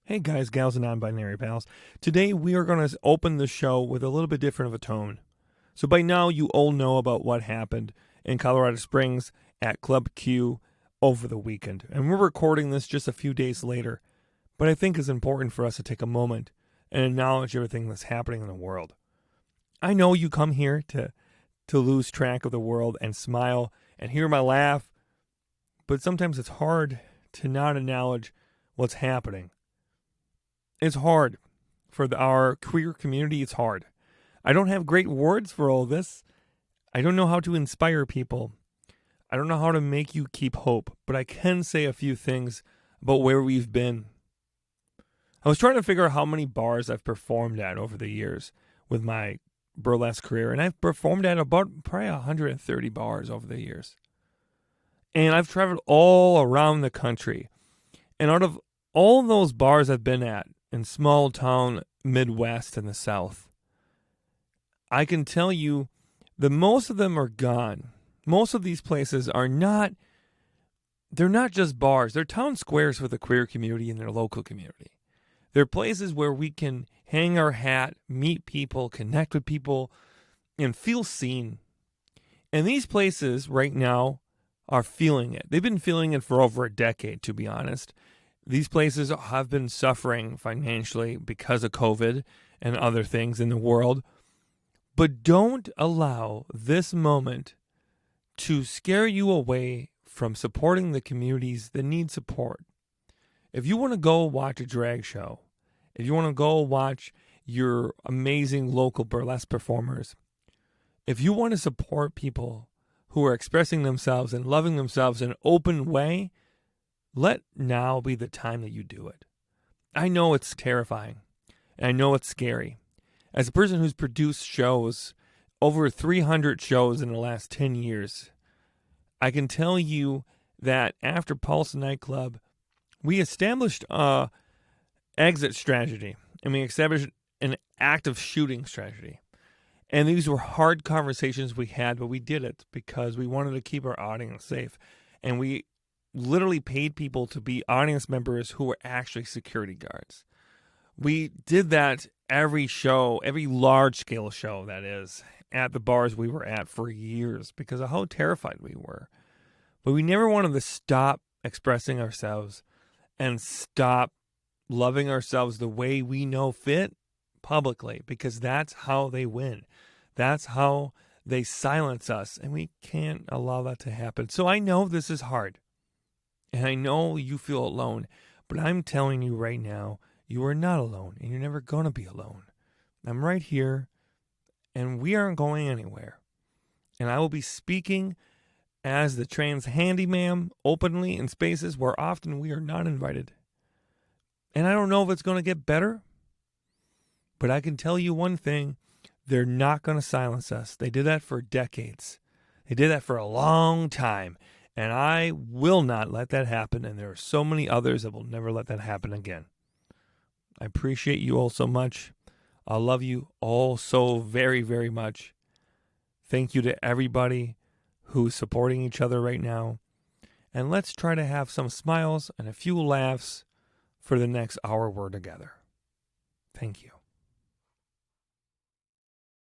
Hey guys, gals, and non-binary pals. Today we are going to open the show with a little bit different of a tone. So by now you all know about what happened in Colorado Springs at Club Q over the weekend. And we're recording this just a few days later. But I think it's important for us to take a moment and acknowledge everything that's happening in the world. I know you come here to lose track of the world and smile and hear my laugh. But sometimes it's hard to not acknowledge what's happening. It's hard. For our queer community, it's hard. I don't have great words for all this. I don't know how to inspire people. I don't know how to make you keep hope, but I can say a few things about where we've been. I was trying to figure out how many bars I've performed at over the years with my burlesque career, and I've performed at about probably 130 bars over the years. And I've traveled all around the country. And out of all those bars I've been at, in small town Midwest and the South, I can tell you that most of them are gone. Most of these places are not, they're not just bars. They're town squares for the queer community and their local community. They're places where we can hang our hat, meet people, connect with people, and feel seen. And these places right now are feeling it. They've been feeling it for over a decade, to be honest. These places have been suffering financially because of COVID and other things in the world. But don't allow this moment to scare you away from supporting the communities that need support. If you want to go watch a drag show, if you want to go watch your amazing local burlesque performers, if you want to support people who are expressing themselves and loving themselves in an open way, let now be the time that you do it. I know it's terrifying, and I know it's scary. As a person who's produced shows, over 300 shows in the last 10 years, I can tell you that after Pulse Nightclub, we established an exit strategy, and we established an active shooting strategy. And these were hard conversations we had, but we did it because we wanted to keep our audience safe. And we literally paid people to be audience members who were actually security guards. We did that every show, every large-scale show, that is, at the bars we were at for years because of how terrified we were. But we never wanted to stop expressing ourselves and stop loving ourselves the way we know fit publicly, because that's how they win. That's how they silence us, and we can't allow that to happen. So I know this is hard. And I know you feel alone, but I'm telling you right now, you are not alone, and you're never going to be alone. I'm right here, and we aren't going anywhere. And I will be speaking as the trans handyman openly in spaces where often we are not invited. And I don't know if it's going to get better, but I can tell you one thing, they're not going to silence us. They did that for decades. They did that for a long time. And I will not let that happen. And there are so many others that will never let that happen again. I appreciate you all so much. I love you all so very, very much. Thank you to everybody who's supporting each other right now. And let's try to have some smiles and a few laughs for the next hour we're together. Thank you.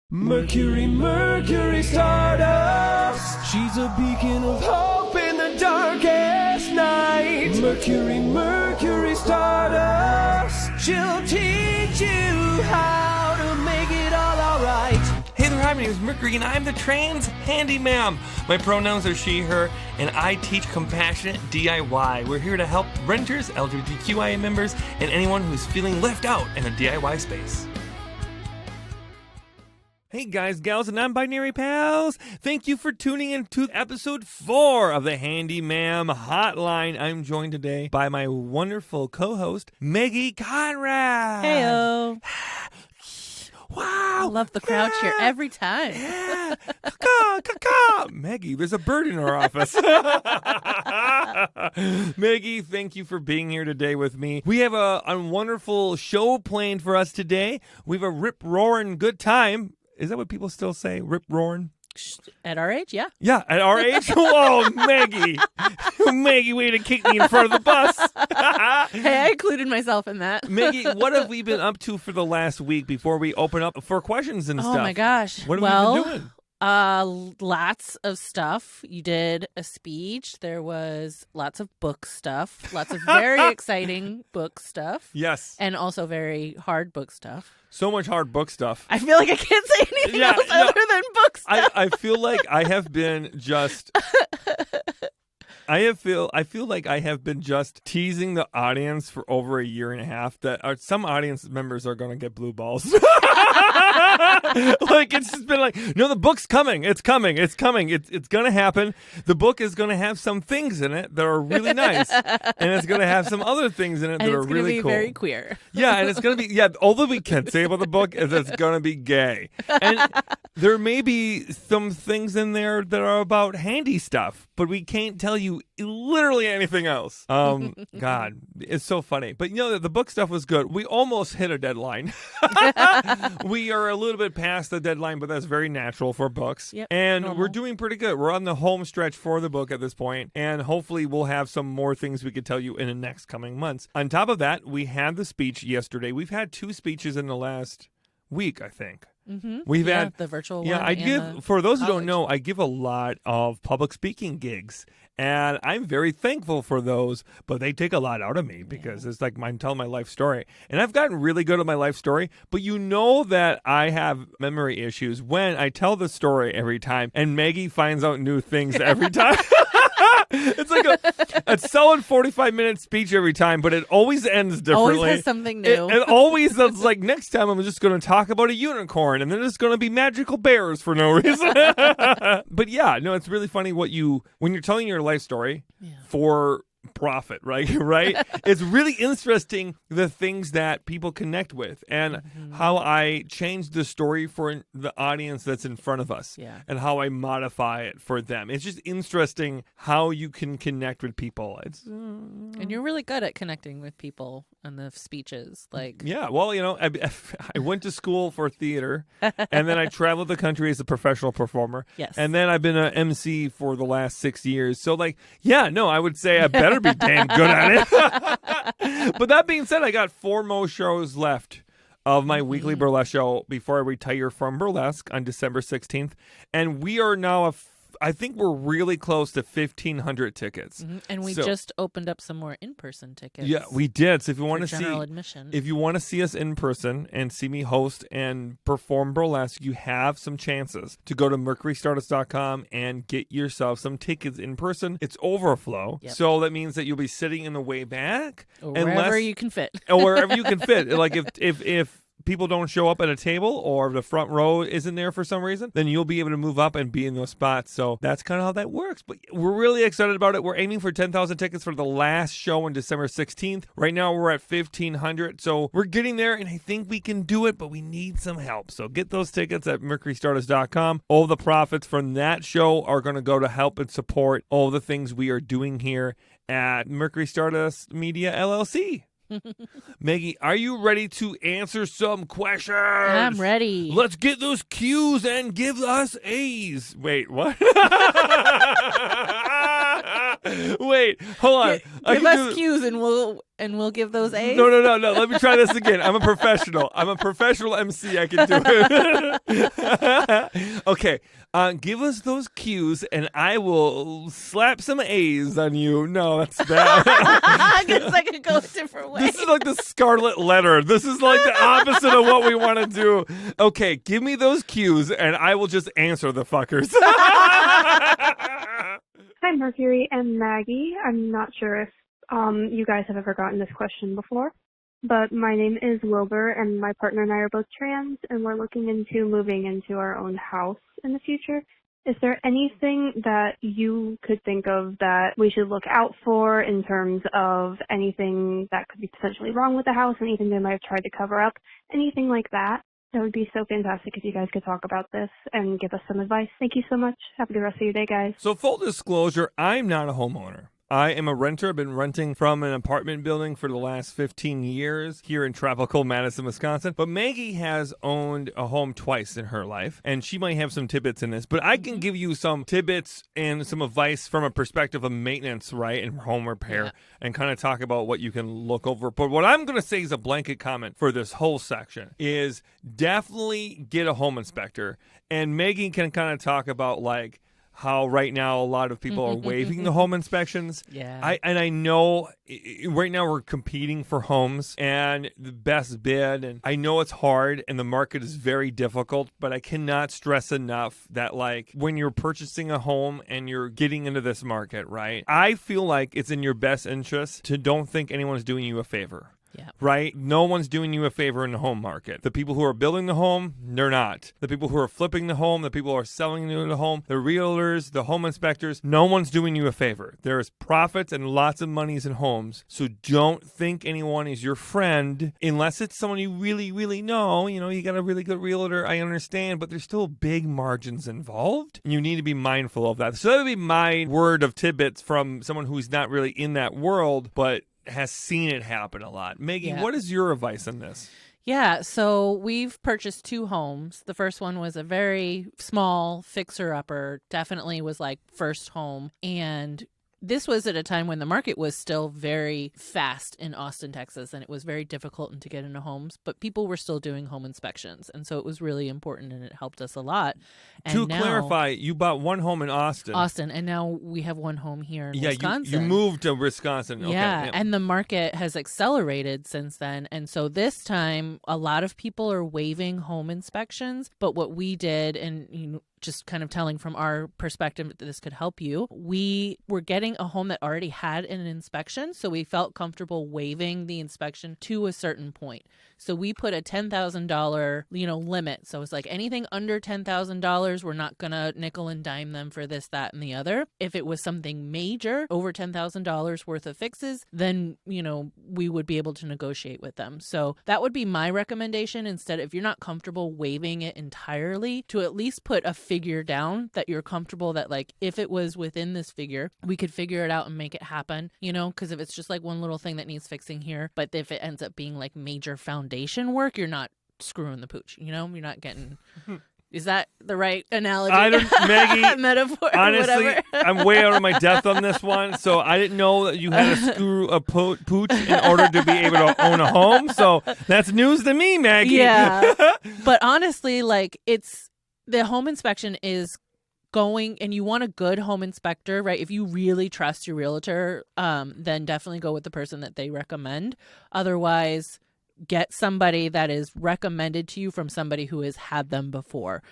Mercury, Mercury, Stardust. She's a beacon of hope in the darkest night. Mercury, Mercury, Stardust. She'll teach you how to make it all alright. Hey there, hi, my name is Mercury, and I'm the trans handyman. My pronouns are she, her, and I teach compassionate DIY. We're here to help renters, LGBTQIA members, and anyone who's feeling left out in a DIY space. Hey guys, gals, and non-binary pals. Thank you for tuning in to episode 4 of the Handyman Hotline. I'm joined today by my wonderful co-host, Maggie Conrad. Heyo. Wow. I love the crowd cheer every time. Yeah. Caw-caw. Maggie, there's a bird in our office. Maggie, thank you for being here today with me. We have a wonderful show planned for us today. We have a rip-roaring good time. Is that what people still say? Rip-roaring? At our age, yeah. Yeah, at our age? Whoa, Maggie. Maggie, way to kick me in front of the bus. Hey, I included myself in that. Maggie, what have we been up to for the last week before we open up for questions and stuff? Oh my gosh. What have we been doing? Lots of stuff. You did a speech. There was lots of book stuff. Lots of very exciting book stuff. Yes. And also very hard book stuff. So much hard book stuff. I feel like I can't say anything else other than book stuff. I feel like I have been just... I feel like I have been just teasing the audience for over a year and a half that some audience members are going to get blue balls. Like, it's just been like, no, the book's coming. It's coming. It's coming. It's going to happen. The book is going to have some things in it that are really nice. And it's going to have some other things in it that are really cool. It's going to be very queer. Yeah, and it's going to be, all that we can say about the book is it's going to be gay. And there may be some things in there that are about handy stuff, but we can't tell you literally anything else. God, it's so funny. But the book stuff was good. We almost hit a deadline. We are a little bit past the deadline, but that's very natural for books. Yep, and normal. We're doing pretty good. We're on the home stretch for the book at this point, and hopefully we'll have some more things we could tell you in the next coming months. On top of that, we had the speech yesterday. We've had 2 speeches in the last week, I think. Mm-hmm. We've had the virtual one. I give, and for those who college. don't know, I give a lot of public speaking gigs, and I'm very thankful for those, but they take a lot out of me because it's like I'm telling my life story, and I've gotten really good at my life story, but you know that I have memory issues when I tell the story every time, and Maggie finds out new things every time. It's like a solid 45-minute speech every time, but it always ends differently. Always has something new. It always is like, next time I'm just going to talk about a unicorn, and then it's going to be magical bears for no reason. But yeah, no, it's really funny when you're telling your life story for profit, right? It's really interesting the things that people connect with and how I change the story for the audience that's in front of us and how I modify it for them. It's just interesting how you can connect with people. And you're really good at connecting with people on the speeches. I went to school for theater, and then I traveled the country as a professional performer. Yes. And then I've been an MC for the last 6 years. So I would say I better be damn good at it. But that being said, I got 4 more shows left of my weekly burlesque show before I retire from burlesque on December 16th. And we are now I think we're really close to 1,500 tickets. And we just opened up some more in-person tickets. Yeah, we did. So if you want to general admission. If you want to see us in person and see me host and perform burlesque, you have some chances to go to mercurystardust.com and get yourself some tickets in person. It's overflow. Yep. So that means that you'll be sitting in the way back. Or wherever you can fit. Or wherever you can fit. Like if people don't show up at a table or the front row isn't there for some reason, then you'll be able to move up and be in those spots. So that's kind of how that works. But we're really excited about it. We're aiming for 10,000 tickets for the last show on December 16th. Right now we're at 1,500. So we're getting there, and I think we can do it, but we need some help. So get those tickets at mercurystardust.com. All the profits from that show are going to go to help and support all the things we are doing here at Mercury Stardust Media LLC. Maggie, are you ready to answer some questions? I'm ready. Let's get those cues and give us A's. Wait, what? Wait, hold on. Give us cues and we'll give those A's. No. Let me try this again. I'm a professional. MC. I can do it. Okay. Give us those cues and I will slap some A's on you. No, that's bad. I guess I could go a different way. This is like the Scarlet Letter. This is like the opposite of what we want to do. Okay, give me those cues and I will just answer the fuckers. Hi, Mercury and Maggie. I'm not sure if you guys have ever gotten this question before, but my name is Wilbur, and my partner and I are both trans, and we're looking into moving into our own house in the future. Is there anything that you could think of that we should look out for in terms of anything that could be potentially wrong with the house, anything they might have tried to cover up, anything like that? That would be so fantastic if you guys could talk about this and give us some advice. Thank you so much. Have a good rest of your day, guys. So full disclosure, I'm not a homeowner. I am a renter. I've been renting from an apartment building for the last 15 years here in tropical Madison, Wisconsin. But Maggie has owned a home twice in her life, and she might have some tidbits in this. But I can give you some tidbits and some advice from a perspective of maintenance, right, and home repair, and kind of talk about what you can look over. But what I'm going to say is a blanket comment for this whole section is definitely get a home inspector. And Maggie can kind of talk about, like, how right now a lot of people are waiving the home inspections. Yeah. I know right now we're competing for homes and the best bid, and I know it's hard and the market is very difficult, but I cannot stress enough that, like, when you're purchasing a home and you're getting into this market, right, I feel like it's in your best interest to don't think anyone's doing you a favor. Yeah. Right? No one's doing you a favor in the home market. The people who are building the home, they're not. The people who are flipping the home, the people who are selling you the home, the realtors, the home inspectors, no one's doing you a favor. There's profits and lots of monies in homes. So don't think anyone is your friend unless it's someone you really, really know. You know, you got a really good realtor, I understand, but there's still big margins involved. And you need to be mindful of that. So that would be my word of tidbits from someone who's not really in that world, but has seen it happen a lot. Maggie, what is your advice on this? Yeah, so we've purchased 2 homes. The first one was a very small fixer-upper, definitely was like first home. And this was at a time when the market was still very fast in Austin, Texas, and it was very difficult to get into homes, but people were still doing home inspections. And so it was really important, and it helped us a lot. And to clarify, you bought one home in Austin, and now we have one home here in Wisconsin. You moved to Wisconsin. Okay. Yeah, and the market has accelerated since then. And so this time, a lot of people are waiving home inspections, but what we did, and you know, just kind of telling from our perspective that this could help you, we were getting a home that already had an inspection, so we felt comfortable waiving the inspection to a certain point. So we put a $10,000, limit. So it's like anything under $10,000, we're not going to nickel and dime them for this, that, and the other. If it was something major, over $10,000 worth of fixes, then, we would be able to negotiate with them. So that would be my recommendation. Instead, if you're not comfortable waiving it entirely, to at least put a figure down that you're comfortable that, like, if it was within this figure, we could figure it out and make it happen, because if it's just like one little thing that needs fixing here, but if it ends up being like major foundation work, you're not screwing the pooch, you're not getting... Is that the right analogy? I don't, Maggie. Metaphor. Honestly, whatever. I'm way out of my depth on this one, so I didn't know that you had to screw a pooch in order to be able to own a home. So that's news to me, Maggie. Yeah, but honestly, like, the home inspection is going, and you want a good home inspector, right? If you really trust your realtor, then definitely go with the person that they recommend. Otherwise, get somebody that is recommended to you from somebody who has had them before.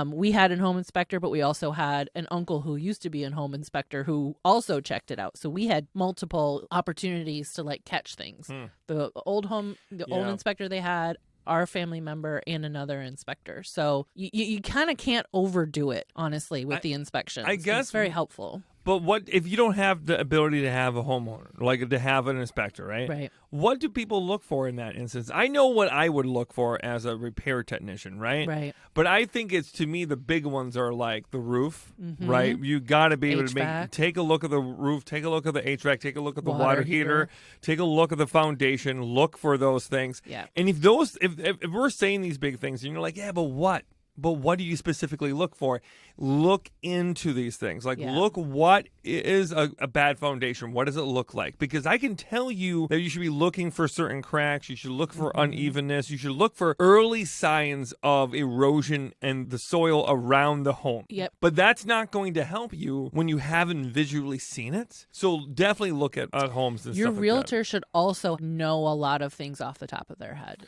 We had a home inspector, but we also had an uncle who used to be a home inspector who also checked it out. So we had multiple opportunities to, like, catch things. The old inspector they had, our family member, and another inspector. So you kind of can't overdo it, honestly, with the inspections. I guess it's very helpful. But what if you don't have the ability to have a homeowner, like to have an inspector, right? Right. What do people look for in that instance? I know what I would look for as a repair technician, right? Right. But I think to me, the big ones are like the roof, right? You got to be able to take a look at the roof, take a look at the HVAC, take a look at the water heater, take a look at the foundation, look for those things. Yeah. And if we're saying these big things and you're like, yeah, but what? But what do you specifically look for? Look into these things. Like, look what is a bad foundation. What does it look like? Because I can tell you that you should be looking for certain cracks. You should look for unevenness. You should look for early signs of erosion and the soil around the home. Yep. But that's not going to help you when you haven't visually seen it. So definitely look at homes and Your stuff like realtor that. should also know a lot of things off the top of their head.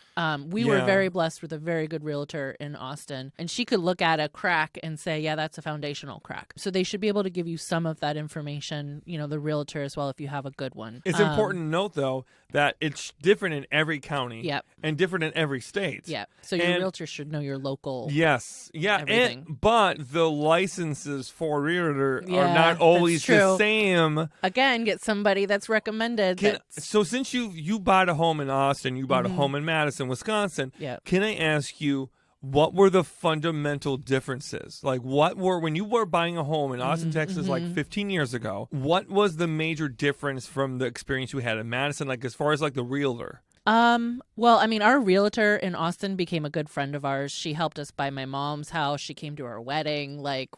We were very blessed with a very good realtor in Austin, and she could look at a crack and say, yeah, that's a foundational crack. So they should be able to give you some of that information, the realtor as well, if you have a good one. It's important to note, though, that it's different in every county and different in every state. Yeah. So your realtor should know your local. Yes. Yeah. Everything. But the licenses for realtor are not always the same. Again, get somebody that's recommended. So since you bought a home in Austin, you bought a home in Madison, Wisconsin, can I ask you, what were the fundamental differences? Like, when you were buying a home in Austin, Texas, like 15 years ago, what was the major difference from the experience you had in Madison, like as far as like the realtor? Well, I mean, our realtor in Austin became a good friend of ours. She helped us buy my mom's house. She came to our wedding. Like,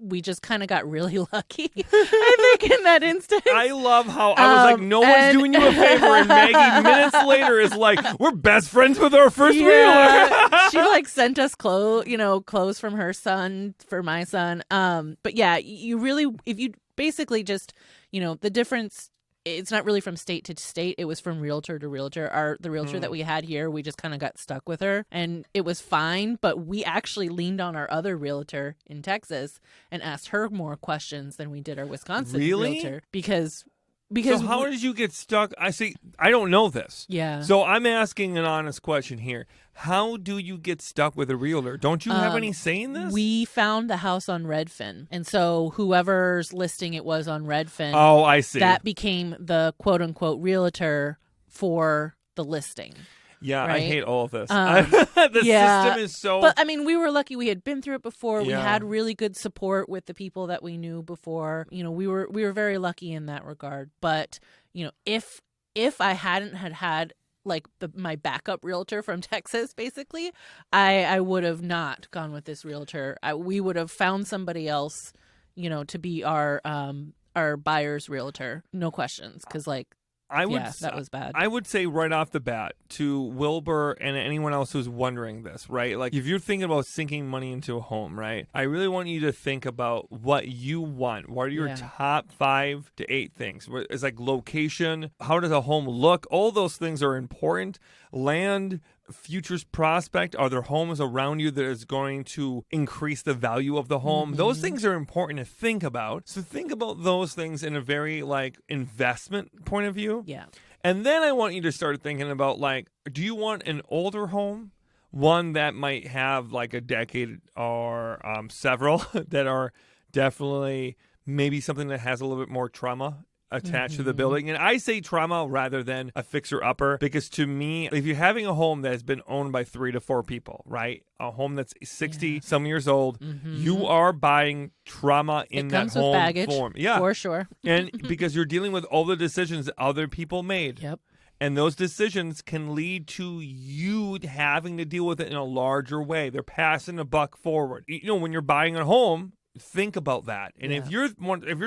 we just kind of got really lucky, I think, in that instance. I love how I was like, no one's doing you a favor, and Maggie minutes later is like, we're best friends with our first realtor. She like sent us clothes from her son for my son. But yeah, you really, if you basically just, the difference, it's not really from state to state. It was from realtor to realtor. The realtor that we had here, we just kind of got stuck with her, and it was fine. But we actually leaned on our other realtor in Texas and asked her more questions than we did our Wisconsin realtor because. So how did you get stuck? I don't know this. Yeah. So I'm asking an honest question here. How do you get stuck with a realtor? Don't you have any say in this? We found the house on Redfin. And so whoever's listing it was on Redfin. Oh, I see. That became the quote unquote realtor for the listing. Yeah, right? I hate all of this. The system is so... But, I mean, we were lucky. We had been through it before. Yeah. We had really good support with the people that we knew before. We were very lucky in that regard. But, if I hadn't had like my backup realtor from Texas, basically, I would have not gone with this realtor. We would have found somebody else, to be our buyer's realtor. No questions. Because, that was bad. I would say right off the bat to Wilbur and anyone else who's wondering this, right? Like, if you're thinking about sinking money into a home, right? I really want you to think about what you want. What are your top 5 to 8 things? It's like location. How does a home look? All those things are important. Land, futures prospect. Are there homes around you that is going to increase the value of the home? Those things are important to think about. So think about those things in a very investment point of view. Yeah. And then I want you to start thinking about do you want an older home? One that might have a decade or several that are definitely maybe something that has a little bit more trauma attached to the building. And I say trauma rather than a fixer-upper because to me, if you're having a home that has been owned by 3 to 4 people, right? A home that's 60-some years old, you are buying trauma in that home comes with baggage, form. Yeah. For sure. And because you're dealing with all the decisions that other people made. Yep. And those decisions can lead to you having to deal with it in a larger way. They're passing the buck forward. When you're buying a home, think about that. And if you're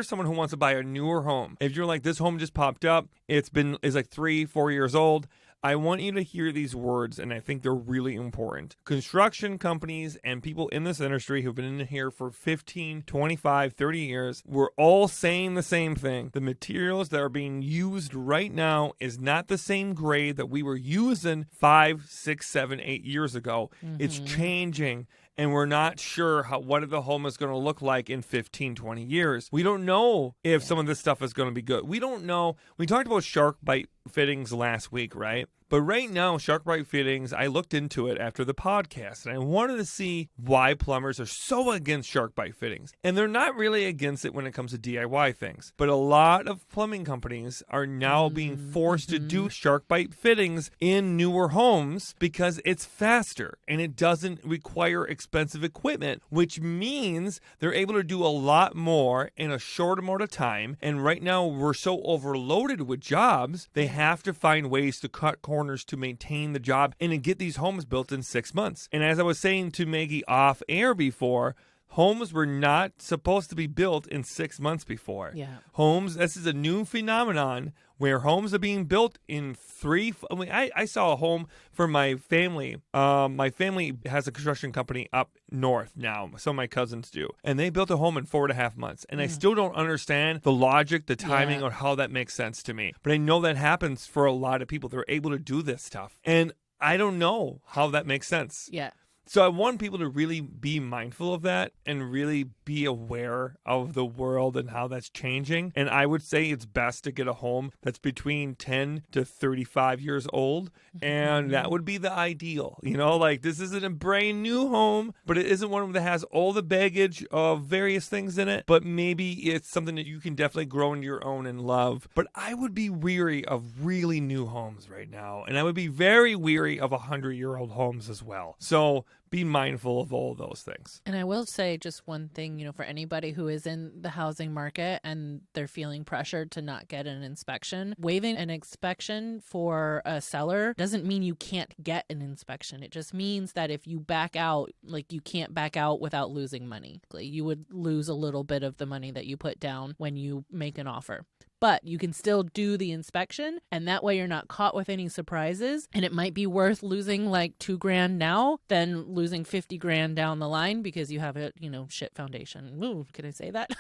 someone who wants to buy a newer home, if you're like, this home just popped up, is 3-4 years old, I want you to hear these words, and I think they're really important. Construction companies and people in this industry who've been in here for 15, 25, 30 years, we're all saying the same thing. The materials that are being used right now is not the same grade that we were using 5, 6, 7, 8 years ago. It's changing. And we're not sure what the home is going to look like in 15, 20 years. We don't know if some of this stuff is going to be good. We don't know. We talked about shark bite fittings last week, right? But right now, shark bite fittings, I looked into it after the podcast, and I wanted to see why plumbers are so against shark bite fittings. And they're not really against it when it comes to DIY things. But a lot of plumbing companies are now being forced to do shark bite fittings in newer homes because it's faster and it doesn't require expensive equipment, which means they're able to do a lot more in a short amount of time. And right now, we're so overloaded with jobs, they have to find ways to cut corners to maintain the job and to get these homes built in 6 months. And as I was saying to Maggie off air before, homes were not supposed to be built in 6 months before. Yeah. This is a new phenomenon where homes are being built in 3. I saw a home for my family. My family has a construction company up north now. Some of my cousins do. And they built a home in 4.5 months. And I still don't understand the logic, the timing, or how that makes sense to me. But I know that happens for a lot of people. They're able to do this stuff. And I don't know how that makes sense. Yeah. So I want people to really be mindful of that and really be aware of the world and how that's changing. And I would say it's best to get a home that's between 10 to 35 years old. And that would be the ideal. This isn't a brand new home, but it isn't one that has all the baggage of various things in it. But maybe it's something that you can definitely grow into your own and love. But I would be weary of really new homes right now. And I would be very weary of 100-year-old homes as well. So be mindful of all those things. And I will say just one thing, for anybody who is in the housing market and they're feeling pressured to not get an inspection, waiving an inspection for a seller doesn't mean you can't get an inspection. It just means that if you back out, you can't back out without losing money. You would lose a little bit of the money that you put down when you make an offer. But you can still do the inspection, and that way you're not caught with any surprises. And it might be worth losing $2,000 now than losing $50,000 down the line because you have a shit foundation. Ooh, can I say that?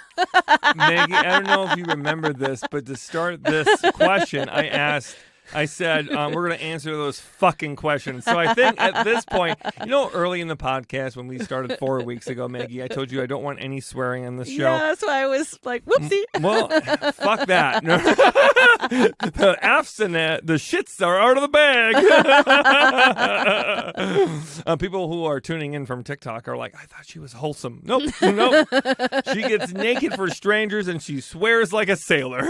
Maggie, I don't know if you remember this, but to start this question, I said, we're going to answer those fucking questions. So I think at this point, early in the podcast when we started 4 weeks ago, Maggie, I told you I don't want any swearing on this show. Yeah, that's why I was like, whoopsie. Well, fuck that. The F's and the shits are out of the bag. People who are tuning in from TikTok are like, I thought she was wholesome. Nope. She gets naked for strangers and she swears like a sailor.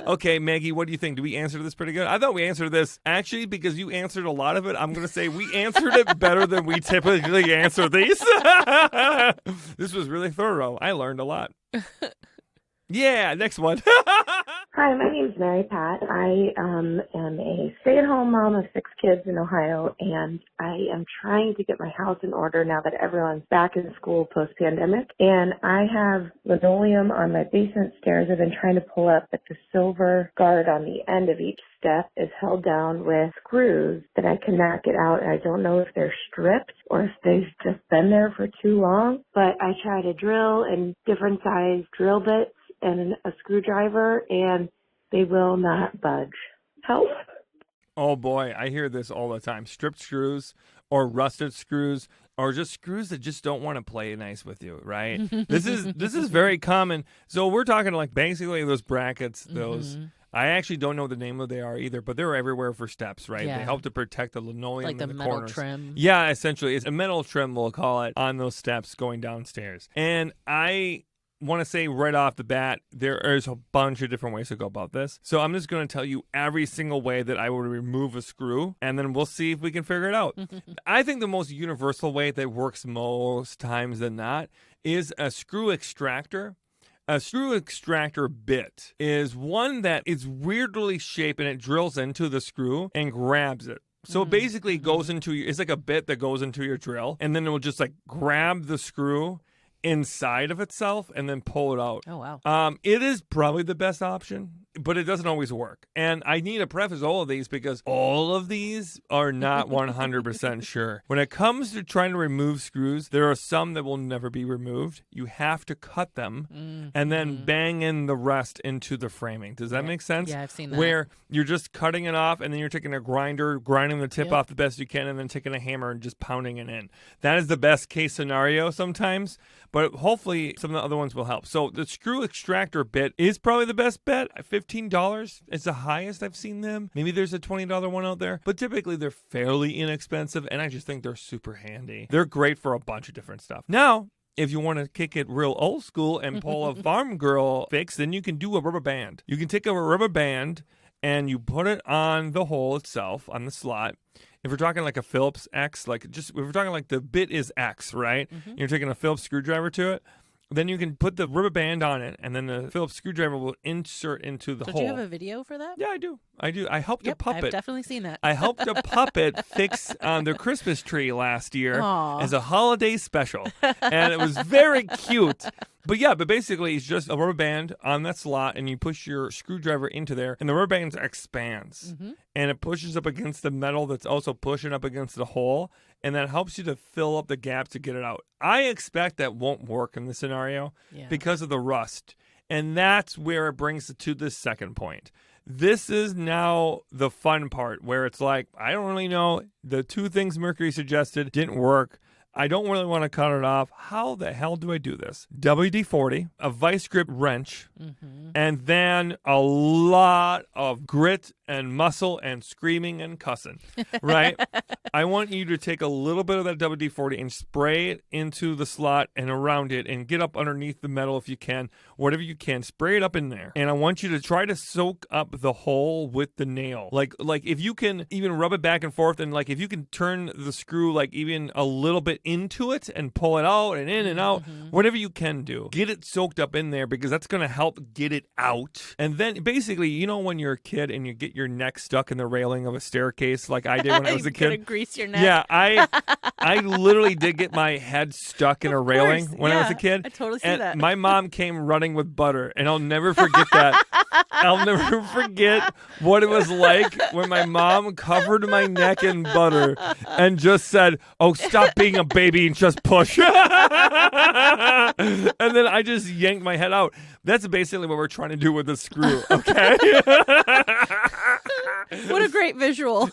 Okay, Maggie, what do you think? Do we answer this pretty good? I thought we answered this actually because you answered a lot of it. I'm going to say we answered it better than we typically answer these. This was really thorough. I learned a lot. Yeah, next one. Hi, my name's Mary Pat. I am a stay-at-home mom of 6 kids in Ohio, and I am trying to get my house in order now that everyone's back in school post-pandemic. And I have linoleum on my basement stairs I've been trying to pull up, but the silver guard on the end of each step is held down with screws that I cannot get out. And I don't know if they're stripped or if they've just been there for too long, but I try to drill in different size drill bits and a screwdriver, and they will not budge. Help. Oh boy, I hear this all the time. Stripped screws or rusted screws or just screws that just don't want to play nice with you, right? This is very common. So we're talking basically those brackets, those I actually don't know the name of they are either, but they're everywhere for steps, right? Yeah. They help to protect the linoleum Like the in the metal corners. trim. Yeah, essentially. It's a metal trim, we'll call it, on those steps going downstairs. And I want to say right off the bat, there is a bunch of different ways to go about this. So I'm just going to tell you every single way that I would remove a screw, and then we'll see if we can figure it out. I think the most universal way that works most times than not is a screw extractor. A screw extractor bit is one that is weirdly shaped and it drills into the screw and grabs it. So it basically goes into, it's like a bit that goes into your drill, and then it will just grab the screw inside of itself and then pull it out. Oh, wow. It is probably the best option, but it doesn't always work. And I need to preface all of these because all of these are not 100% sure. When it comes to trying to remove screws, there are some that will never be removed. You have to cut them and then bang in the rest into the framing. Does that make sense? Yeah, I've seen that. Where you're just cutting it off and then you're taking a grinder, grinding the tip off the best you can, and then taking a hammer and just pounding it in. That is the best case scenario sometimes, but hopefully some of the other ones will help. So the screw extractor bit is probably the best bet. $15 is the highest I've seen them. Maybe there's a $20 one out there, but typically they're fairly inexpensive, and I just think they're super handy. They're great for a bunch of different stuff. Now, if you want to kick it real old school and pull a farm girl fix, then you can do a rubber band. You can take a rubber band and you put it on the hole itself, on the slot. If we're talking like a Phillips X, if we're talking like the bit is X, right? You're taking a Phillips screwdriver to it. Then you can put the rubber band on it, and then the Phillips screwdriver will insert into the hole. Do you have a video for that? Yeah, I do. I helped a puppet. I've definitely seen that. I helped a puppet fix their Christmas tree last year as a holiday special, and it was very cute. But basically it's just a rubber band on that slot, and you push your screwdriver into there, and the rubber band expands, and it pushes up against the metal that's also pushing up against the hole, and that helps you to fill up the gap to get it out. I expect that won't work in this scenario because of the rust, and that's where it brings it to the second point. This is now the fun part where it's like, I don't really know. The two things Mercury suggested didn't work. I don't really want to cut it off. How the hell do I do this? WD-40, a vice grip wrench, and then a lot of grit and muscle and screaming and cussing, right? I want you to take a little bit of that WD-40 and spray it into the slot and around it and get up underneath the metal if you can, whatever you can. Spray it up in there. And I want you to try to soak up the hole with the nail. Like if you can even rub it back and forth, and like if you can turn the screw like even a little bit into it and pull it out and in and out, whatever you can do. Get it soaked up in there because that's going to help get it out. And then basically, you know when you're a kid and you get your neck stuck in the railing of a staircase like I did when I was a kid? Gonna grease your neck. Yeah, I literally did get my head stuck in a railing when I was a kid. I totally see and that. My mom came running with butter, and I'll never forget that. I'll never forget what it was like when my mom covered my neck in butter and just said, "Oh, stop being a baby and just push." And then I just yanked my head out. That's basically what we're trying to do with the screw, okay? What a great visual.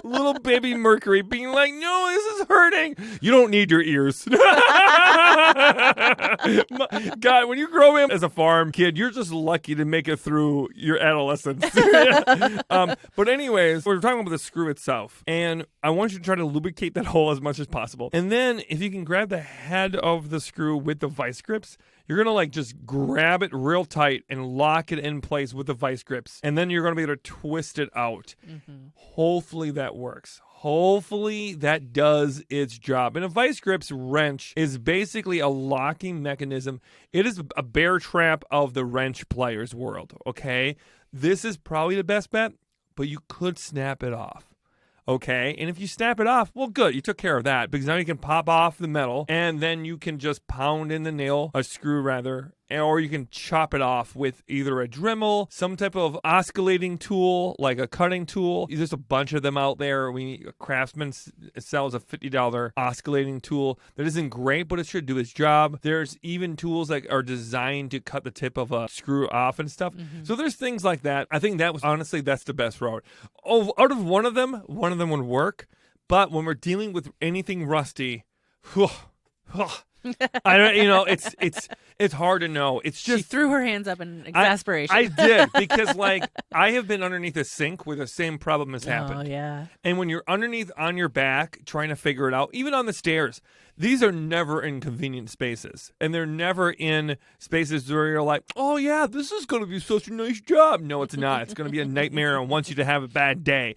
Little baby Mercury being like, "No, this is hurting." You don't need your ears. God, when you grow up as a farm kid, you're just lucky to make it through your adolescence. But anyways, we're talking about the screw itself. And I want you to try to lubricate that hole as much as possible. And then if you can grab the head of the screw with the vice grips, you're going to like just grab it real tight and lock it in place with the vice grips. And then you're going to be able to twist it out. Hopefully that works. Hopefully that does its job. And a vice grips wrench is basically a locking mechanism. It is a bear trap of the wrench player's world, okay? This is probably the best bet, but you could snap it off. Okay, and if you snap it off, well, good. You took care of that because now you can pop off the metal and then you can just pound in the nail, a screw rather, or you can chop it off with either a Dremel, some type of oscillating tool, like a cutting tool. There's a bunch of them out there. Craftsman sells a $50 oscillating tool that isn't great, but it should do its job. There's even tools that are designed to cut the tip of a screw off and stuff. So there's things like that. I think that's the best route. Oh, out of one of them would work. But when we're dealing with anything rusty, I don't, it's hard to know. It's just She threw her hands up in exasperation. I did because I have been underneath a sink where the same problem has happened. Oh yeah. And when you're underneath on your back trying to figure it out, even on the stairs, these are never in convenient spaces. And they're never in spaces where you're like, "Oh yeah, this is going to be such a nice job." No, it's not. It's going to be a nightmare and wants you to have a bad day.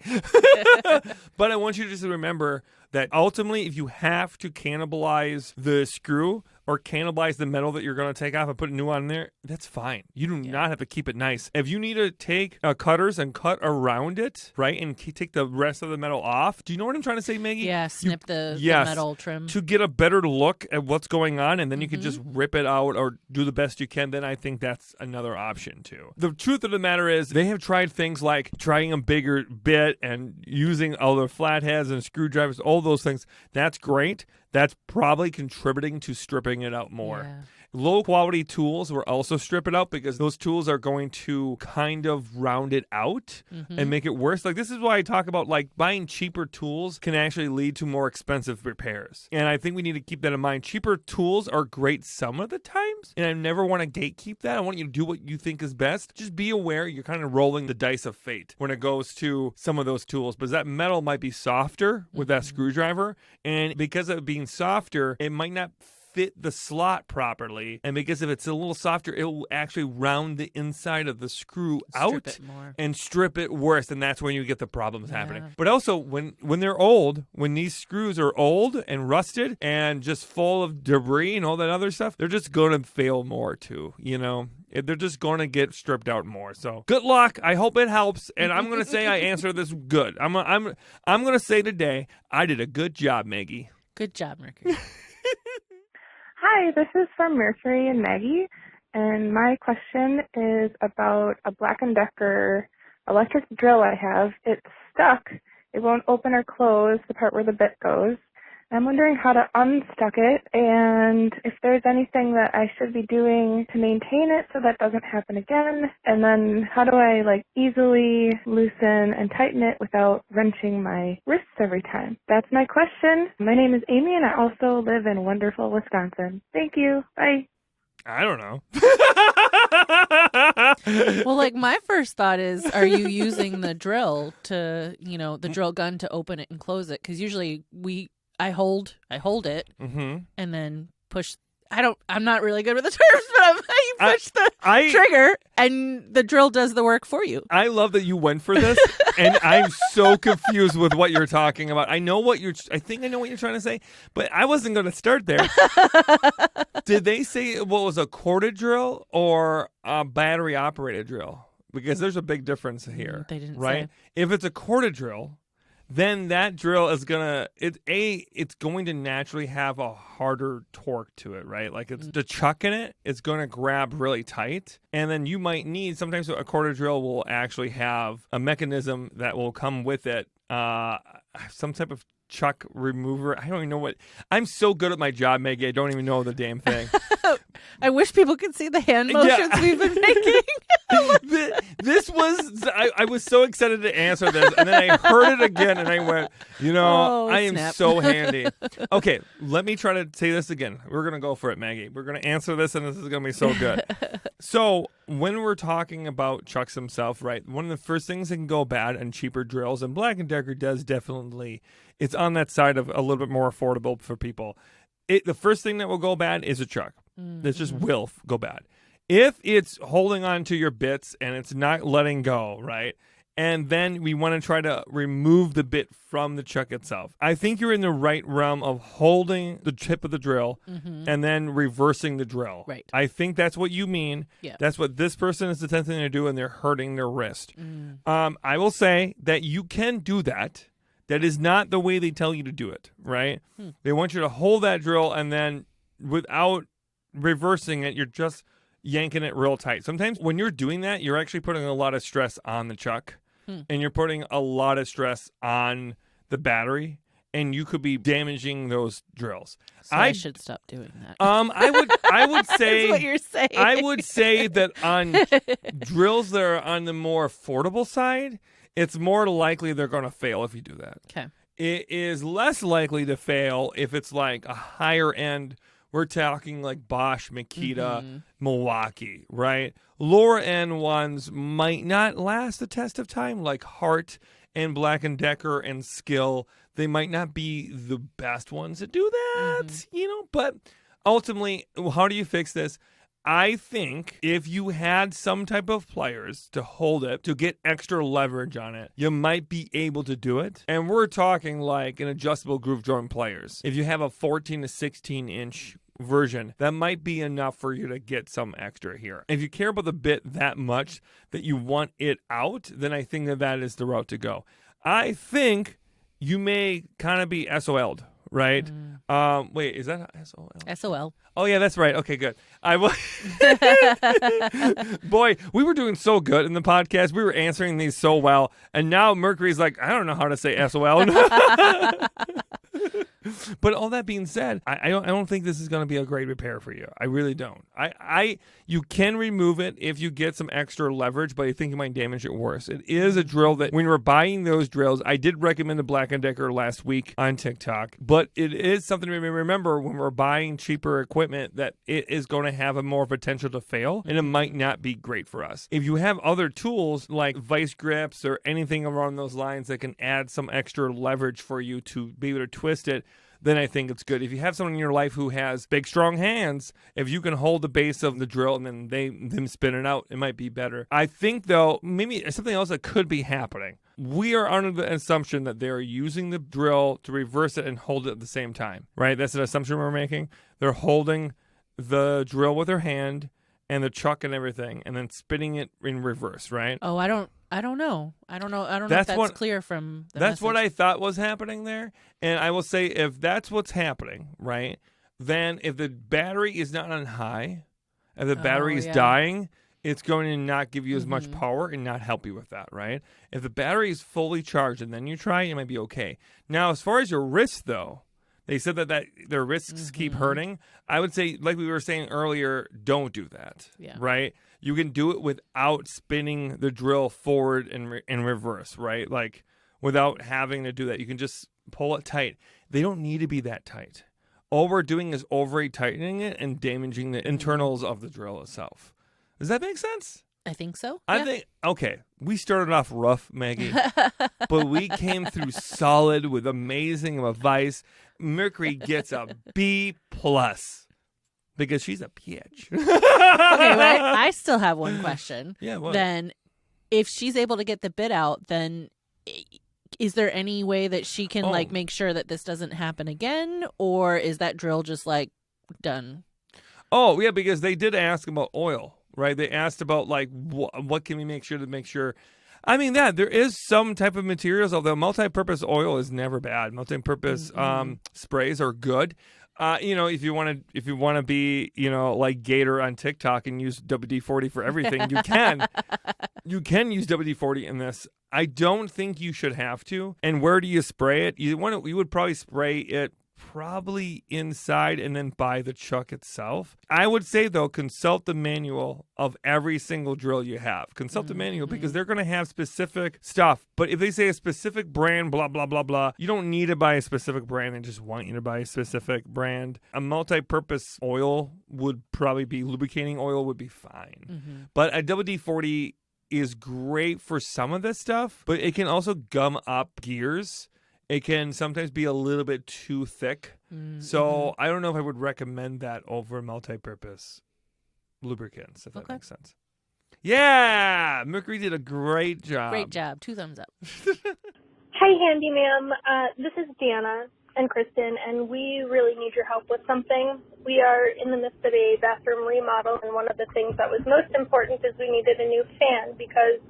But I want you to just remember that ultimately, if you have to cannibalize the screw or cannibalize the metal that you're going to take off and put a new on there, that's fine. You do not have to keep it nice. If you need to take cutters and cut around it, right, and take the rest of the metal off, do you know what I'm trying to say, Maggie? Yeah, snip the metal trim. To get a better look at what's going on, and then you can just rip it out or do the best you can, then I think that's another option too. The truth of the matter is they have tried things like trying a bigger bit and using other flatheads and screwdrivers, all those things. That's great. That's probably contributing to stripping it out more. Yeah. Low quality tools will also strip it out because those tools are going to kind of round it out and make it worse. Like, this is why I talk about like buying cheaper tools can actually lead to more expensive repairs. And I think we need to keep that in mind. Cheaper tools are great some of the times, and I never want to gatekeep that. I want you to do what you think is best. Just be aware you're kind of rolling the dice of fate when it goes to some of those tools, because that metal might be softer with that screwdriver, and because of it being softer, it might not fit the slot properly, and because if it's a little softer, it will actually round the inside of the screw out and strip it worse, and that's when you get the problems happening. But also when they're old, when these screws are old and rusted and just full of debris and all that other stuff, they're just going to fail more too, you know. They're just going to get stripped out more. So good luck. I hope it helps. And I'm going to say I answered this good. I'm going to say today I did a good job, Maggie. Good job, Mercury. Hi, this is from Mercury and Maggie, and my question is about a Black & Decker electric drill I have. It's stuck. It won't open or close the part where the bit goes. I'm wondering how to unstuck it and if there's anything that I should be doing to maintain it so that doesn't happen again. And then how do I easily loosen and tighten it without wrenching my wrists every time? That's my question. My name is Amy and I also live in wonderful Wisconsin. Thank you. Bye. I don't know. Well, my first thought is, are you using the drill to, the drill gun to open it and close it? Because usually I hold it and then push. I'm not really good with the terms, but you push the trigger and the drill does the work for you. I love that you went for this, and I'm so confused with what you're talking about. I think I know what you're trying to say, but I wasn't going to start there. Did they say it was a corded drill or a battery operated drill? Because there's a big difference here. They didn't right? say. If it's a corded drill, then that drill is it's going to naturally have a harder torque to it, right? It's the chuck in it, it's going to grab really tight. And then you might need, sometimes a corded drill will actually have a mechanism that will come with it, some type of chuck remover. I don't even know what. I'm so good at my job, Maggie. I don't even know the damn thing. I wish people could see the hand motions we've been making. This was, I was so excited to answer this, and then I heard it again, and I went, I am snap. so handy. Okay, let me try to say this again. We're going to go for it, Maggie. We're going to answer this, and this is going to be so good. So when we're talking about chucks themselves, right, one of the first things that can go bad on cheaper drills, and Black & Decker does definitely, it's on that side of a little bit more affordable for people. The first thing that will go bad is a chuck. It just will go bad. If it's holding on to your bits and it's not letting go, right? And then we want to try to remove the bit from the chuck itself. I think you're in the right realm of holding the tip of the drill and then reversing the drill. Right. I think that's what you mean. Yeah. That's what this person is attempting to do, and they're hurting their wrist. I will say that you can do that. That is not the way they tell you to do it, right? They want you to hold that drill, and then without reversing it, you're just yanking it real tight. Sometimes when you're doing that, you're actually putting a lot of stress on the chuck, and you're putting a lot of stress on the battery, and you could be damaging those drills. So I should stop doing that. I would say That's what you're saying. I would say that on drills that are on the more affordable side, it's more likely they're going to fail if you do that. Okay. It is less likely to fail if it's like a higher end. We're talking like Bosch, Makita, Milwaukee, right? Lower end ones might not last the test of time, like Hart and Black & Decker and Skill. They might not be the best ones to do that, but ultimately, how do you fix this? I think if you had some type of pliers to hold it, to get extra leverage on it, you might be able to do it. And we're talking like an adjustable groove joint pliers. If you have a 14 to 16 inch version, that might be enough for you to get some extra here. If you care about the bit that much that you want it out, then I think that is the route to go. I think you may kind of be SOL'd. Right? Wait, is that SOL? SOL. Oh, yeah, that's right. Okay, good. Boy, we were doing so good in the podcast. We were answering these so well. And now Mercury's like, I don't know how to say SOL. But all that being said, I don't think this is going to be a great repair for you. I really don't. You can remove it if you get some extra leverage, but I think you might damage it worse. It is a drill that when we're buying those drills, I did recommend the Black & Decker last week on TikTok, but it is something to remember when we're buying cheaper equipment that it is going to have a more potential to fail, and it might not be great for us. If you have other tools like vice grips or anything along those lines that can add some extra leverage for you to be able to twist it, then I think it's good. If you have someone in your life who has big, strong hands, if you can hold the base of the drill and then them spin it out, it might be better. I think, though, maybe something else that could be happening. We are under the assumption that they're using the drill to reverse it and hold it at the same time, right? That's an assumption we're making. They're holding the drill with their hand and the chuck and everything, and then spinning it in reverse, right? Oh, I don't know. I don't know if that's clear from the That's message. what I thought was happening there. And I will say, if that's what's happening, right, then if the battery is not on high, if the battery is dying, it's going to not give you as much power and not help you with that, right? If the battery is fully charged and then you try, it might be okay. Now, as far as your wrist, though, They said that their wrists keep hurting. I would say, like we were saying earlier, don't do that. Yeah. Right? You can do it without spinning the drill forward and reverse, right? Like without having to do that. You can just pull it tight. They don't need to be that tight. All we're doing is tightening it and damaging the internals of the drill itself. Does that make sense? I think so. I think, okay, we started off rough, Maggie, but we came through solid with amazing advice. Mercury gets a B+ because she's a bitch. Okay, right? I still have one question. Yeah, what? Then if she's able to get the bit out, then is there any way that she can like make sure that this doesn't happen again? Or is that drill just like done? Oh, yeah, because they did ask about oil. Right, they asked about like what can we make sure. I mean, there is some type of materials. Although multi-purpose oil is never bad. Multi-purpose sprays are good. If you want to be like Gator on TikTok and use WD-40 for everything, you can. You can use WD-40 in this. I don't think you should have to. And where do you spray it? You would probably spray it probably inside and then by the chuck itself. I would say, though, consult the manual of every single drill you have. Consult the manual because they're going to have specific stuff. But if they say a specific brand, blah, blah, blah, blah, you don't need to buy a specific brand. They just want you to buy a specific brand. A multi-purpose oil would probably be, lubricating oil would be fine. But a WD-40 is great for some of this stuff, but it can also gum up gears. It can sometimes be a little bit too thick. So I don't know if I would recommend that over multi-purpose lubricants, if that makes sense. Yeah! Mercury did a great job. Great job. 2 thumbs up. Hi, Handy Ma'am. This is Deanna and Kristen, and we really need your help with something. We are in the midst of a bathroom remodel, and one of the things that was most important is we needed a new fan because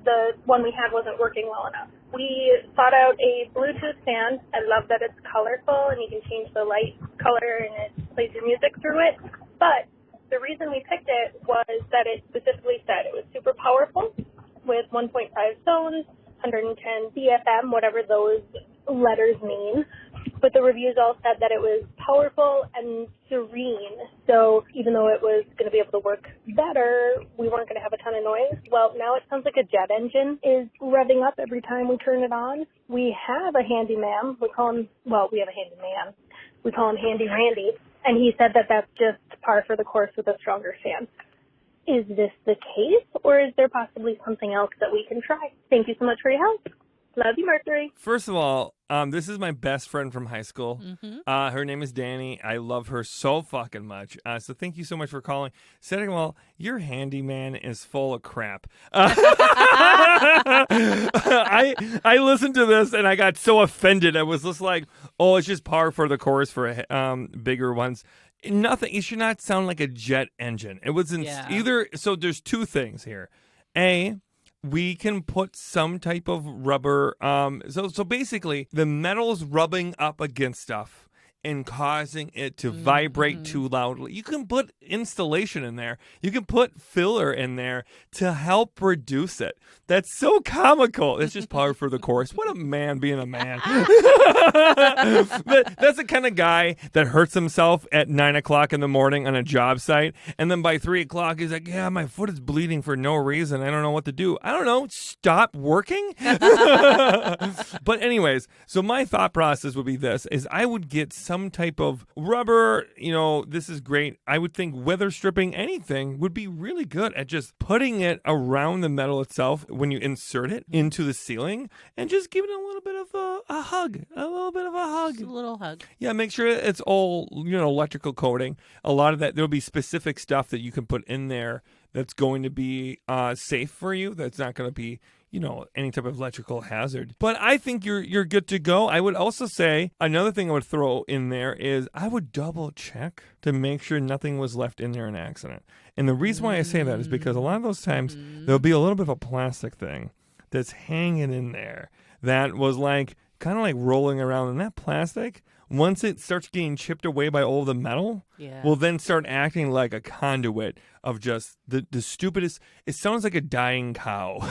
the one we had wasn't working well enough. We sought out a Bluetooth fan. I love that it's colorful and you can change the light color and it plays your music through it. But the reason we picked it was that it specifically said it was super powerful with 1.5 zones, 110 CFM, whatever those letters mean. But the reviews all said that it was powerful and serene. So even though it was going to be able to work better, we weren't going to have a ton of noise. Well, now it sounds like a jet engine is revving up every time we turn it on. We have a handyman. We have a handyman. We call him Handy Randy. And he said that that's just par for the course with a stronger fan. Is this the case, or is there possibly something else that we can try? Thank you so much for your help. Love you, Mercury. First of all, this is my best friend from high school. Her name is Danny. I love her so fucking much. So thank you so much for calling. Second of all, your handyman is full of crap. I listened to this and I got so offended. I was just like, oh, it's just par for the course for bigger ones. Nothing. It should not sound like a jet engine. It was either. So there's 2 things here. A, we can put some type of rubber. So basically, the metal's rubbing up against stuff and causing it to vibrate too loudly. You can put insulation in there. You can put filler in there to help reduce it. That's so comical. It's just par for the course. What a man being a man. That's the kind of guy that hurts himself at 9 o'clock in the morning on a job site. And then by 3 o'clock, he's like, yeah, my foot is bleeding for no reason. I don't know what to do. I don't know. Stop working. But anyways, so my thought process would be this, is I would get some type of rubber, this is great. I would think weather stripping anything would be really good at just putting it around the metal itself when you insert it into the ceiling and just giving it a little bit of a hug. A little bit of a hug. Just a little hug. Yeah, make sure it's all, electrical coating. A lot of that, there'll be specific stuff that you can put in there that's going to be safe for you. That's not going to be any type of electrical hazard. But I think you're good to go. I would also say another thing I would throw in there is I would double check to make sure nothing was left in there in accident. And the reason why I say that is because a lot of those times there'll be a little bit of a plastic thing that's hanging in there that was kind of like rolling around, and that plastic once it starts getting chipped away by all the metal, will then start acting like a conduit of just the stupidest. It sounds like a dying cow.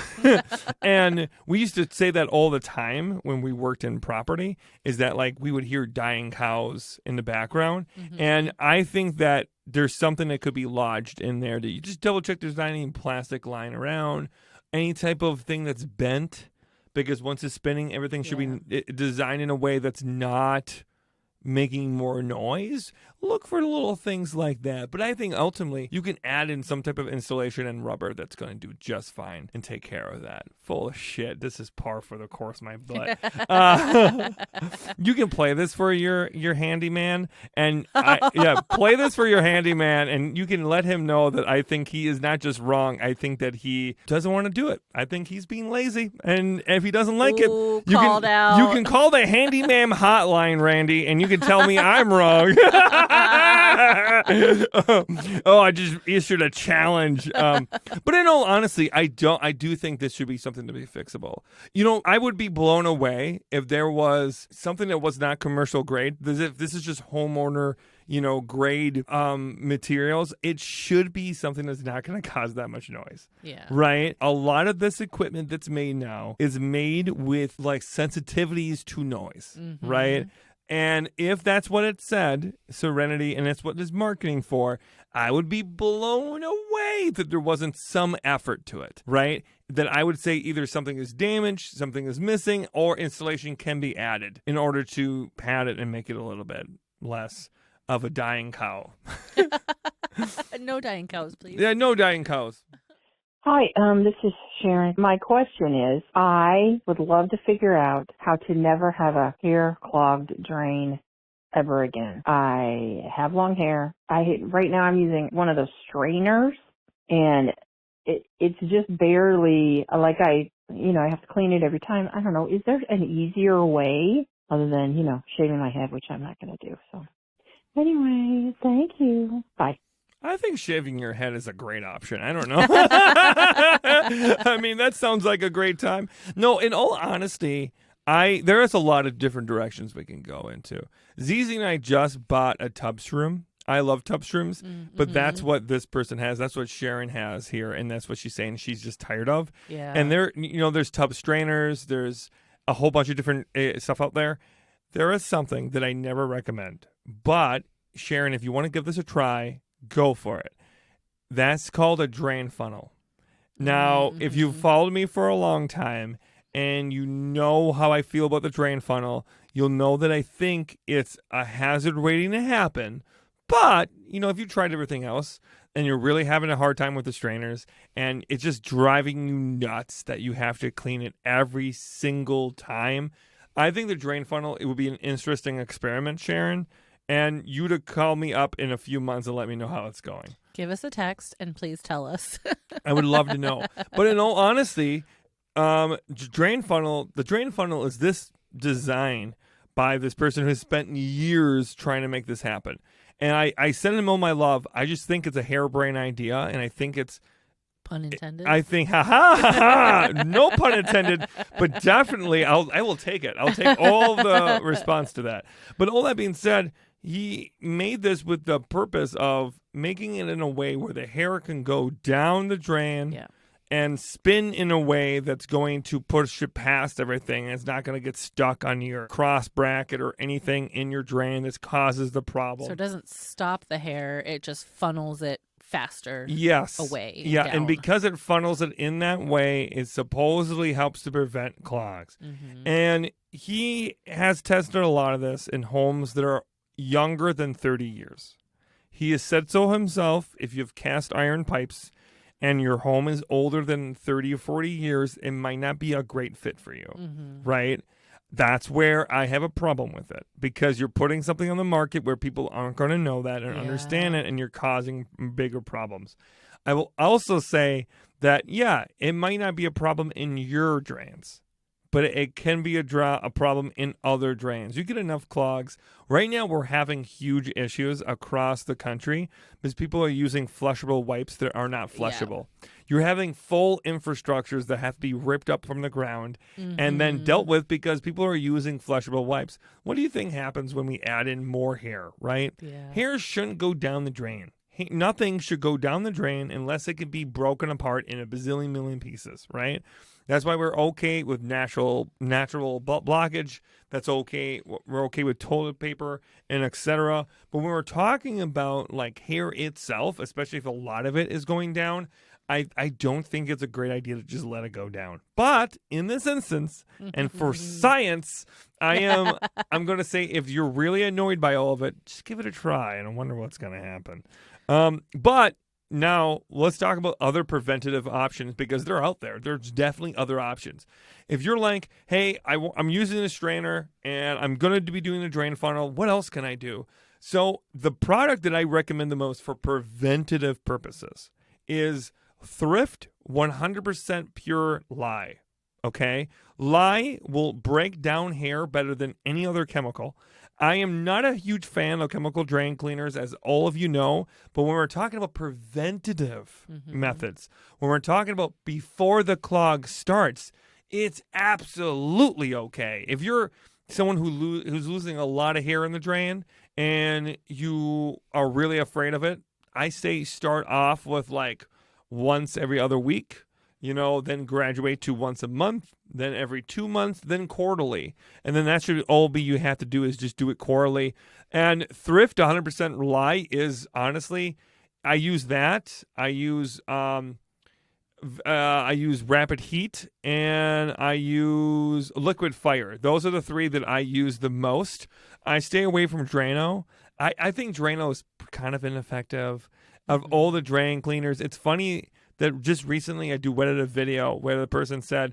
And we used to say that all the time when we worked in property, is that like we would hear dying cows in the background. And I think that there's something that could be lodged in there that you just double check there's not any plastic lying around, any type of thing that's bent, because once it's spinning, everything should be designed in a way that's not making more noise. Look for little things like that. But I think ultimately you can add in some type of insulation and rubber that's going to do just fine and take care of that. Full of shit. This is par for the course, my butt. You can play this for your handyman, and play this for your handyman, and you can let him know that I think he is not just wrong. I think that he doesn't want to do it. I think he's being lazy, and if he doesn't like it, you can call the handyman hotline, Randy, and you can tell me I'm wrong. I just issued a challenge. But in all honesty, I do think this should be something to be fixable. You know, I would be blown away if there was something that was not commercial grade. If this is just homeowner, grade materials, it should be something that's not going to cause that much noise. Yeah. Right? A lot of this equipment that's made now is made with like sensitivities to noise. Right? And if that's what it said, Serenity, and that's what it's marketing for, I would be blown away that there wasn't some effort to it, right? That I would say either something is damaged, something is missing, or installation can be added in order to pad it and make it a little bit less of a dying cow. No dying cows, please. Yeah, no dying cows. Hi, this is Sharon. My question is, I would love to figure out how to never have a hair clogged drain ever again. I have long hair. Right now I'm using one of those strainers, and it's just barely, like I have to clean it every time. I don't know. Is there an easier way other than, shaving my head, which I'm not going to do? So anyway, thank you. Bye. I think shaving your head is a great option. I don't know. I mean, that sounds like a great time. No, in all honesty, there is a lot of different directions we can go into. Zizi and I just bought a tub shroom. I love tub shrooms, but that's what this person has. That's what Sharon has here, and that's what she's saying she's just tired of. Yeah. And there's tub strainers. There's a whole bunch of different stuff out there. There is something that I never recommend, but Sharon, if you want to give this a try, go for it. That's called a drain funnel. Now, if you've followed me for a long time and you know how I feel about the drain funnel, you'll know that I think it's a hazard waiting to happen. But, if you tried everything else and you're really having a hard time with the strainers and it's just driving you nuts that you have to clean it every single time, I think the drain funnel, it would be an interesting experiment, Sharon. And you to call me up in a few months and let me know how it's going. Give us a text and please tell us. I would love to know. But in all honesty, the drain funnel is this design by this person who has spent years trying to make this happen. And I send him all my love. I just think it's a harebrained idea, and I think it's pun intended. I think, no pun intended, but definitely I will take it. I'll take all the response to that. But all that being said, he made this with the purpose of making it in a way where the hair can go down the drain and spin in a way that's going to push it past everything. And it's not going to get stuck on your cross bracket or anything in your drain that causes the problem. So it doesn't stop the hair. It just funnels it faster away. Yeah, down. And because it funnels it in that way, it supposedly helps to prevent clogs. And he has tested a lot of this in homes that are younger than 30 years. He has said so himself. If you have cast iron pipes and your home is older than 30 or 40 years, it might not be a great fit for you, right? That's where I have a problem with it, because you're putting something on the market where people aren't going to know that and understand it, and you're causing bigger problems. I will also say that, it might not be a problem in your drains, but it can be a problem in other drains. You get enough clogs. Right now, we're having huge issues across the country because people are using flushable wipes that are not flushable. Yeah. You're having full infrastructures that have to be ripped up from the ground and then dealt with because people are using flushable wipes. What do you think happens when we add in more hair, right? Yeah. Hair shouldn't go down the drain. Nothing should go down the drain unless it can be broken apart in a bazillion million pieces, right? That's why we're okay with natural blockage. That's okay. We're okay with toilet paper and etc. But when we're talking about like hair itself, especially if a lot of it is going down, I don't think it's a great idea to just let it go down. But in this instance, and for science, I'm going to say if you're really annoyed by all of it, just give it a try, and I wonder what's going to happen. But now let's talk about other preventative options because they're out there. There's definitely other options. If you're like, hey, I'm using this strainer and I'm going to be doing the drain funnel, what else can I do? So the product that I recommend the most for preventative purposes is Thrift 100% Pure Lye. Okay? Lye will break down hair better than any other chemical. I am not a huge fan of chemical drain cleaners, as all of you know, but when we're talking about preventative methods, when we're talking about before the clog starts, it's absolutely okay. If you're someone who's losing a lot of hair in the drain and you are really afraid of it, I say start off with like once every other week, then graduate to once a month, then every 2 months, then quarterly. And then that should all be you have to do is just do it quarterly. And Thrift 100% Lye is honestly, I use that. I use Rapid Heat and I use Liquid Fire. Those are the three that I use the most. I stay away from Drano. I think Drano is kind of ineffective. Of all the drain cleaners, it's funny that just recently I edited a video where the person said,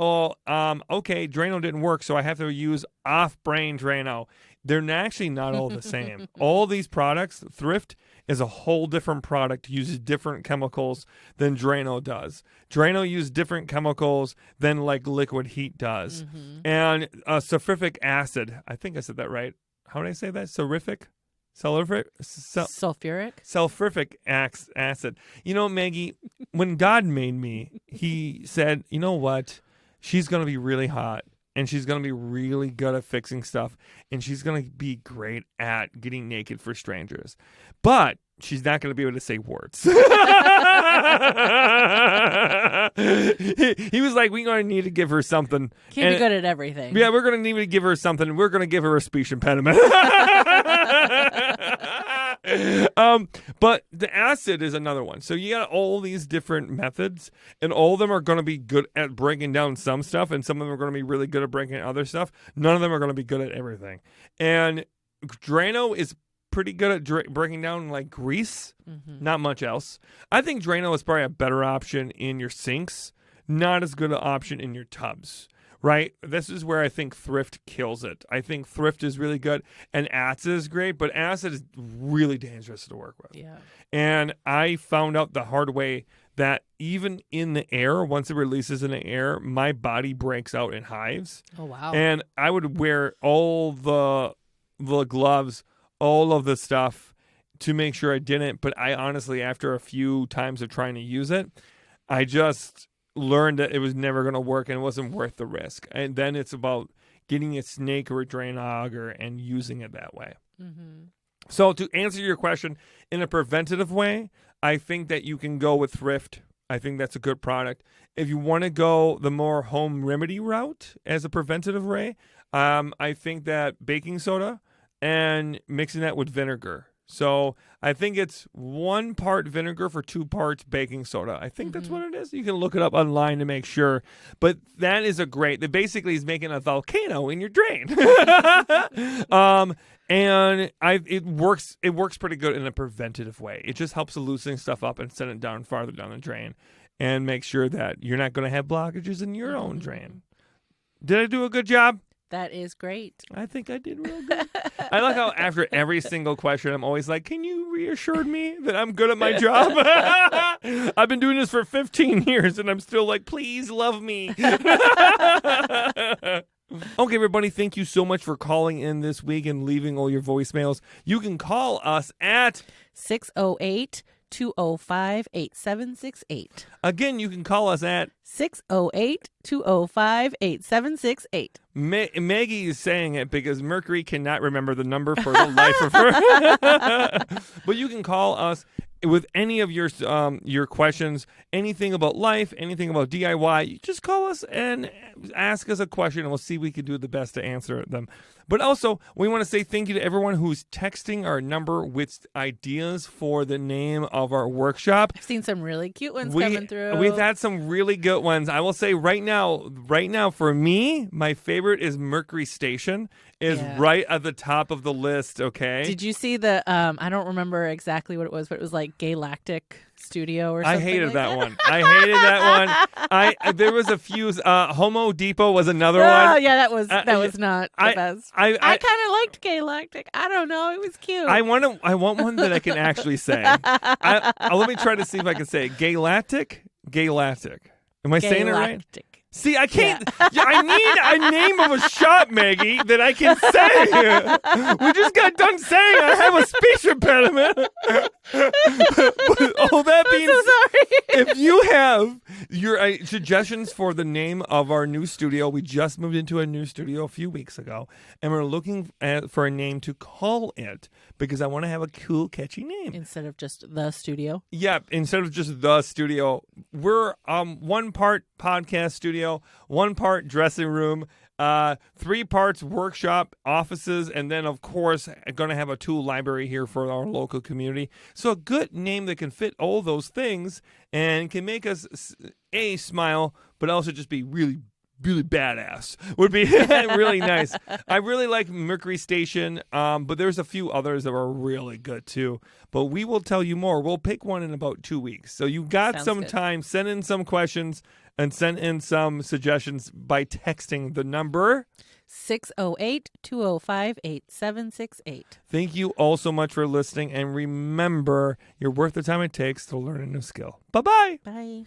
okay, Drano didn't work, so I have to use off-brand Drano. They're actually not all the same. All these products, Thrift is a whole different product, uses different chemicals than Drano does. Drano uses different chemicals than like Liquid Heat does. And sulfuric acid, I think I said that right. How did I say that? Sulfuric acid. Maggie, when God made me, he said, you know what? She's going to be really hot and she's going to be really good at fixing stuff and she's going to be great at getting naked for strangers. But she's not going to be able to say words. He was like, we're going to need to give her something. Can't be good at everything. Yeah, we're going to need to give her something. We're going to give her a speech impediment. But the acid is another one. So you got all these different methods, and all of them are going to be good at breaking down some stuff, and some of them are going to be really good at breaking other stuff. None of them are going to be good at everything. And Drano is pretty good at breaking down like grease, not much else. I think Drano is probably a better option in your sinks, not as good an option in your tubs. Right? This is where I think Thrift kills it. I think Thrift is really good, and acid is great, but acid is really dangerous to work with. Yeah. And I found out the hard way that even in the air, once it releases in the air, my body breaks out in hives. Oh, wow. And I would wear all the gloves, all of the stuff to make sure I didn't. But I honestly, after a few times of trying to use it, I just learned that it was never going to work and it wasn't worth the risk. And then it's about getting a snake or a drain auger and using it that way. So to answer your question, in a preventative way, I think that you can go with Thrift. I think that's a good product. If you want to go the more home remedy route as a preventative way, I think that baking soda and mixing that with vinegar. So I think it's 1 part vinegar for 2 parts baking soda. I think that's what it is. You can look it up online to make sure. But that is basically is making a volcano in your drain. And it works pretty good in a preventative way. It just helps loosen stuff up and send it down farther down the drain and make sure that you're not going to have blockages in your own drain. Did I do a good job? That is great. I think I did real good. I like how after every single question, I'm always like, can you reassure me that I'm good at my job? I've been doing this for 15 years, and I'm still like, please love me. Okay, everybody, thank you so much for calling in this week and leaving all your voicemails. You can call us at 608-205-8768. Again, you can call us at 608-205-8768. Maggie is saying it because Mercury cannot remember the number for the life of her. But you can call us with any of your questions, anything about life, anything about DIY. You just call us and ask us a question, and we'll see if we can do the best to answer them. But also, we want to say thank you to everyone who's texting our number with ideas for the name of our workshop. I've seen some really cute ones coming through. We've had some really good ones. I will say right now, for me, my favorite is Mercury Station is right at the top of the list, okay? Did you see the, I don't remember exactly what it was, but it was like Galactic Studio or something. I hated like that one. I hated that one. There was a few, Homo Depot was another one. Oh, yeah, that was not the best. I kind of liked Galactic. I don't know. It was cute. I want one that I can actually say. Let me try to see if I can say it. Galactic. Am I saying it right? See, I can't. Yeah, I need a name of a shop, Maggie, that I can say. We just got done saying I have a speech impediment. All that being so sorry. If you have your suggestions for the name of our new studio, we just moved into a new studio a few weeks ago, and we're looking for a name to call it because I want to have a cool, catchy name. Instead of just the studio? Yeah, instead of just the studio. We're one part podcast studio, one part dressing room, 3 parts workshop, offices, and then, of course, going to have a tool library here for our local community. So a good name that can fit all those things and can make us, smile, but also just be really, really badass would be really nice. I really like Mercury Station, but there's a few others that are really good, too. But we will tell you more. We'll pick one in about 2 weeks. So you got some time. Send in some questions and send in some suggestions by texting the number 608-205-8768. Thank you all so much for listening. And remember, you're worth the time it takes to learn a new skill. Bye-bye. Bye.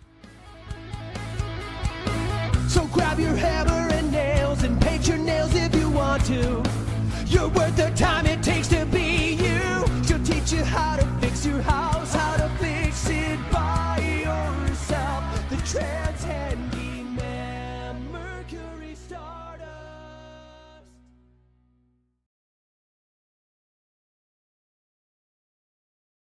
So grab your hammer and nails and paint your nails if you want to. You're